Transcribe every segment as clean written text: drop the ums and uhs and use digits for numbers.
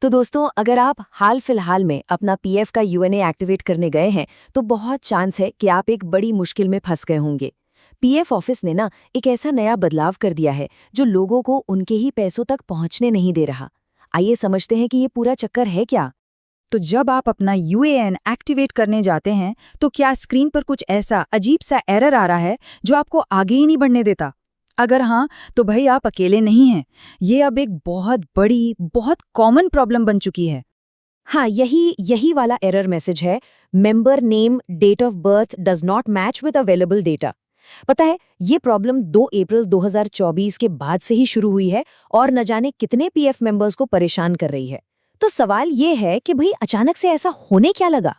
तो दोस्तों, अगर आप हाल फिलहाल में अपना पीएफ का यूएनए एक्टिवेट करने गए हैं, तो बहुत चांस है कि आप एक बड़ी मुश्किल में फंस गए होंगे। पीएफ ऑफिस ने ना एक ऐसा नया बदलाव कर दिया है जो लोगों को उनके ही पैसों तक पहुंचने नहीं दे रहा। आइए समझते हैं कि ये पूरा चक्कर है क्या। तो जब आप अपना यूएएन एक्टिवेट करने जाते हैं तो क्या स्क्रीन पर कुछ ऐसा अजीब सा एरर आ रहा है जो आपको आगे ही नहीं बढ़ने देता? अगर हाँ, तो भाई आप अकेले नहीं हैं। ये अब एक बहुत बड़ी, बहुत कॉमन प्रॉब्लम बन चुकी है। हाँ, यही वाला एरर मैसेज है। Member name date of birth does not match with available data. पता है, ये प्रॉब्लम 2 अप्रैल 2024 के बाद से ही शुरू हुई है और न जाने कितने पीएफ मेंबर्स को परेशान कर रही है। तो सवाल ये है कि भाई अचानक से ऐसा होने क्या लगा।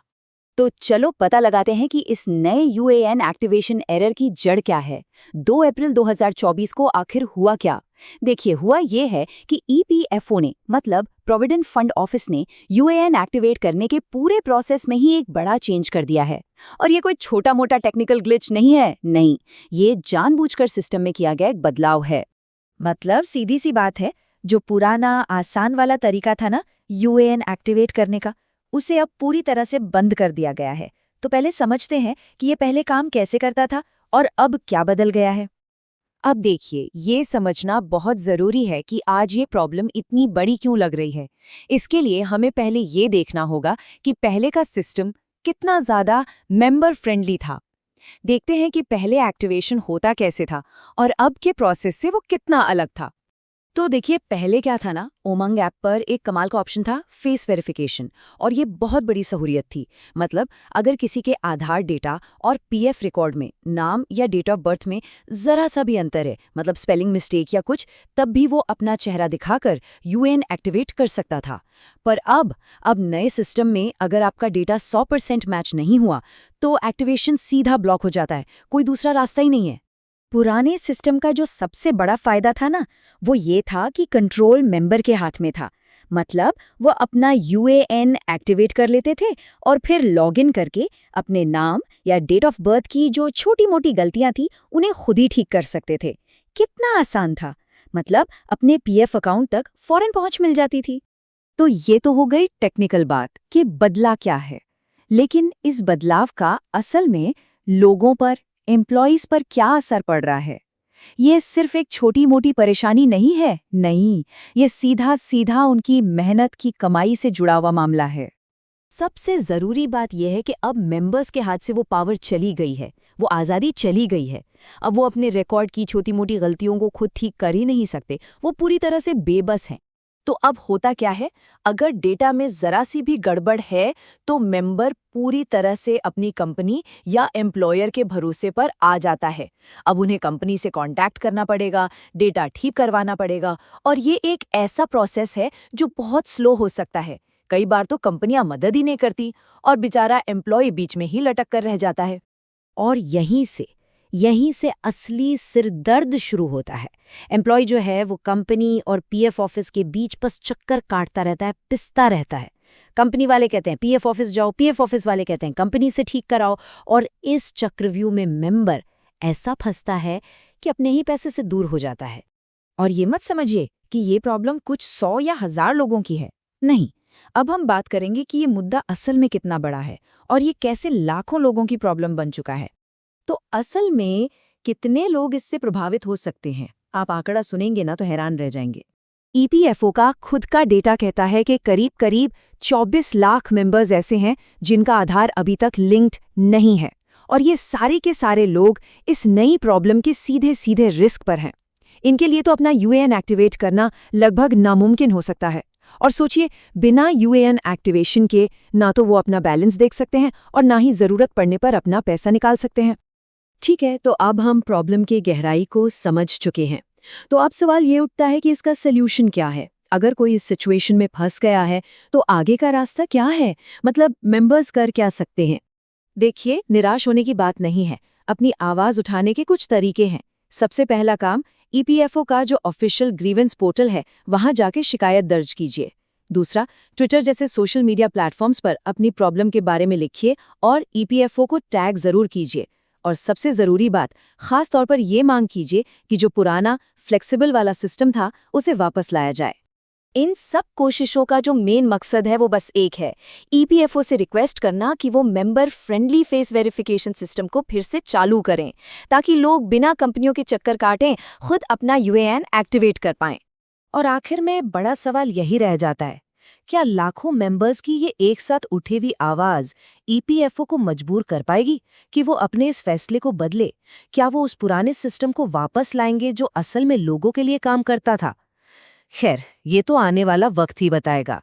तो चलो पता लगाते हैं कि इस नए यूएएन एक्टिवेशन एरर की जड़ क्या है। 2 अप्रैल 2024 को आखिर हुआ क्या? देखिए, हुआ ये है कि ईपीएफओ ने, मतलब प्रोविडेंट फंड ऑफिस ने, यूएएन एक्टिवेट करने के पूरे प्रोसेस में ही एक बड़ा चेंज कर दिया है। और ये कोई छोटा मोटा टेक्निकल ग्लिच नहीं है, नहीं, ये जानबूझकर सिस्टम में किया गया एक बदलाव है। मतलब सीधी सी बात है, जो पुराना आसान वाला तरीका था ना यूएएन एक्टिवेट करने का, उसे अब पूरी तरह से बंद कर दिया गया है। तो पहले समझते हैं कि ये पहले काम कैसे करता था और अब क्या बदल गया है। अब देखिए, ये समझना बहुत ज़रूरी है कि आज ये प्रॉब्लम इतनी बड़ी क्यों लग रही है। इसके लिए हमें पहले ये देखना होगा कि पहले का सिस्टम कितना ज़्यादा मेंबर फ्रेंडली था। देखते हैं कि पहले एक्टिवेशन होता कैसे था और अब के प्रोसेस से वो कितना अलग था। तो देखिए, पहले क्या था ना, उमंग ऐप पर एक कमाल का ऑप्शन था फेस वेरिफिकेशन, और ये बहुत बड़ी सहूलियत थी। मतलब अगर किसी के आधार डेटा और पीएफ रिकॉर्ड में नाम या डेट ऑफ बर्थ में जरा सा भी अंतर है, मतलब स्पेलिंग मिस्टेक या कुछ, तब भी वो अपना चेहरा दिखाकर यूएन एक्टिवेट कर सकता था। पर अब नए सिस्टम में अगर आपका डेटा 100% मैच नहीं हुआ तो एक्टिवेशन सीधा ब्लॉक हो जाता है, कोई दूसरा रास्ता ही नहीं है। पुराने सिस्टम का जो सबसे बड़ा फायदा था ना, वो ये था कि कंट्रोल मेंबर के हाथ में था। मतलब वो अपना यूएएन एक्टिवेट कर लेते थे और फिर लॉगिन करके अपने नाम या डेट ऑफ बर्थ की जो छोटी-मोटी गलतियां थी उन्हें खुद ही ठीक कर सकते थे। कितना आसान था। मतलब अपने पीएफ अकाउंट तक फौरन पहुंच मिल जाती थी। तो ये तो हो गई टेक्निकल बात कि बदला क्या है। लेकिन इस बदलाव का असल में लोगों पर, एम्प्लॉइज पर क्या असर पड़ रहा है? ये सिर्फ एक छोटी मोटी परेशानी नहीं है, नहीं, ये सीधा सीधा उनकी मेहनत की कमाई से जुड़ा हुआ मामला है। सबसे जरूरी बात यह है कि अब मेंबर्स के हाथ से वो पावर चली गई है, वो आज़ादी चली गई है। अब वो अपने रिकॉर्ड की छोटी मोटी गलतियों को खुद ठीक कर ही नहीं सकते, वो पूरी तरह से बेबस हैं। तो अब होता क्या है, अगर डेटा में जरा सी भी गड़बड़ है तो मेंबर पूरी तरह से अपनी कंपनी या एम्प्लॉयर के भरोसे पर आ जाता है। अब उन्हें कंपनी से कांटेक्ट करना पड़ेगा, डेटा ठीक करवाना पड़ेगा, और ये एक ऐसा प्रोसेस है जो बहुत स्लो हो सकता है। कई बार तो कंपनियां मदद ही नहीं करती और बेचारा एम्प्लॉय बीच में ही लटक कर रह जाता है। और यहीं से असली सिरदर्द शुरू होता है। एम्प्लॉय जो है वो कंपनी और पीएफ ऑफिस के बीच बस चक्कर काटता रहता है, पिसता रहता है। कंपनी वाले कहते हैं पीएफ ऑफिस जाओ, पीएफ ऑफिस वाले कहते हैं कंपनी से ठीक कराओ, और इस चक्रव्यूह में मेंबर ऐसा फंसता है कि अपने ही पैसे से दूर हो जाता है। और ये मत समझिए कि ये प्रॉब्लम कुछ 100 या 1000 लोगों की है, नहीं। अब हम बात करेंगे कि ये मुद्दा असल में कितना बड़ा है और ये कैसे लाखों लोगों की प्रॉब्लम बन चुका है। तो असल में कितने लोग इससे प्रभावित हो सकते हैं? आप आंकड़ा सुनेंगे ना तो हैरान रह जाएंगे। ईपीएफओ का खुद का डेटा कहता है कि करीब-करीब 24 लाख मेंबर्स ऐसे हैं जिनका आधार अभी तक लिंक्ड नहीं है, और ये सारे के सारे लोग इस नई प्रॉब्लम के सीधे सीधे रिस्क पर हैं। इनके लिए तो अपना यूएएन एक्टिवेट करना लगभग नामुमकिन हो सकता है। और सोचिए, बिना यूएएन एक्टिवेशन के ना तो वो अपना बैलेंस देख सकते हैं और ना ही ज़रूरत पड़ने पर अपना पैसा निकाल सकते हैं। ठीक है, तो अब हम प्रॉब्लम की गहराई को समझ चुके हैं। तो अब सवाल ये उठता है कि इसका सल्यूशन क्या है? अगर कोई इस सिचुएशन में फंस गया है तो आगे का रास्ता क्या है? मतलब मेंबर्स कर क्या सकते हैं? देखिए, निराश होने की बात नहीं है। अपनी आवाज उठाने के कुछ तरीके हैं। सबसे पहला काम, ईपीएफओ का जो ऑफिशियल ग्रीवेंस पोर्टल है वहां जाके शिकायत दर्ज कीजिए। दूसरा, ट्विटर जैसे सोशल मीडिया प्लेटफॉर्म्स पर अपनी प्रॉब्लम के बारे में लिखिए और ईपीएफओ को टैग जरूर कीजिए। और सबसे ज़रूरी बात, खास तौर पर ये मांग कीजिए कि जो पुराना फ्लेक्सिबल वाला सिस्टम था उसे वापस लाया जाए। इन सब कोशिशों का जो मेन मकसद है वो बस एक है, ईपीएफओ से रिक्वेस्ट करना कि वो member friendly face verification system को फिर से चालू करें, ताकि लोग बिना कंपनियों के चक्कर काटें खुद अपना यूएएन एक्टिवेट कर पाएं। और आखिर में बड़ा सवाल यही रह जाता है, क्या लाखों मेंबर्स की ये एक साथ उठी हुई आवाज ईपीएफओ को मजबूर कर पाएगी कि वो अपने इस फैसले को बदले? क्या वो उस पुराने सिस्टम को वापस लाएंगे जो असल में लोगों के लिए काम करता था? खैर, ये तो आने वाला वक्त ही बताएगा।